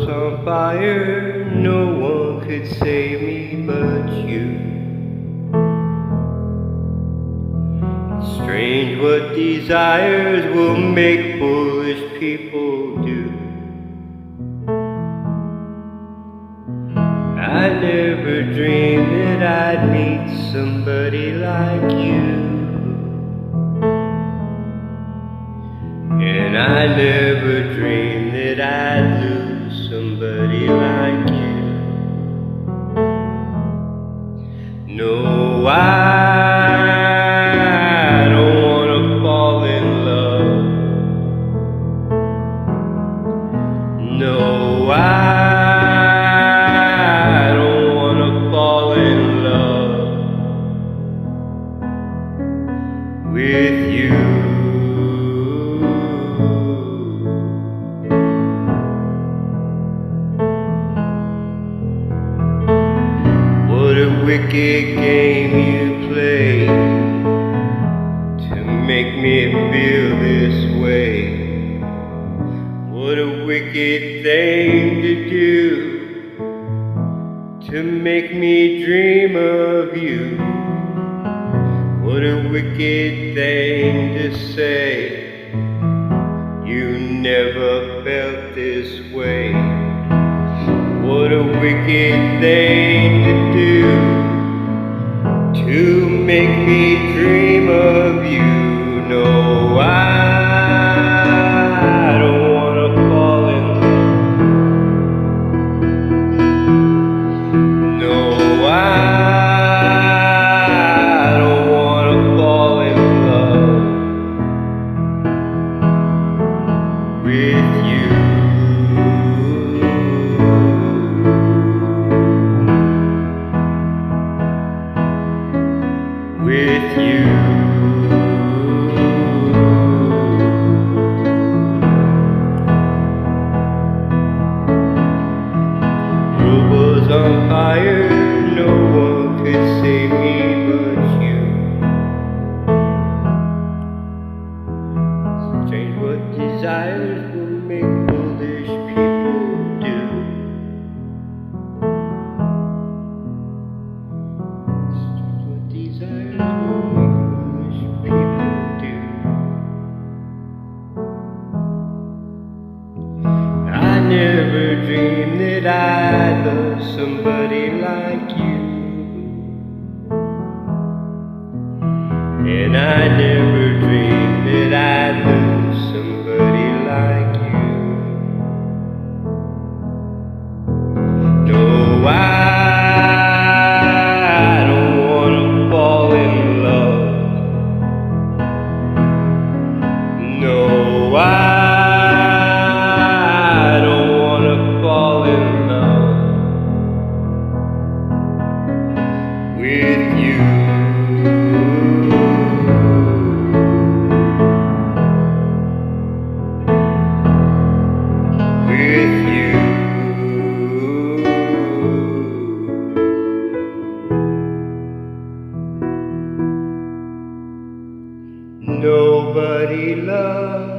was on fire, no one could save me but you. Strange what desires will make foolish people do. I never dreamed that I'd meet somebody like you. And I never dreamed that I'd lose somebody like you. No, I don't wanna fall in love. No, I don't wanna fall in love with you. What a wicked game you play to make me feel this way. What a wicked thing to do to make me dream of you. What a wicked thing to say. You never felt this way. What a wicked thing to do to make me dream of you. No, I don't wanna fall in love. No, I don't wanna fall in love with you. With you. The world was on fire, no one could save me but you. Strange what desires will make foolish people do. Strange what desires will make foolish people do. I never dreamed that I'd love somebody like you. And I never dreamed that I'd lose somebody like you. No, I don't wanna fall in love. No, I don't wanna fall in love with you. With you. Nobody loves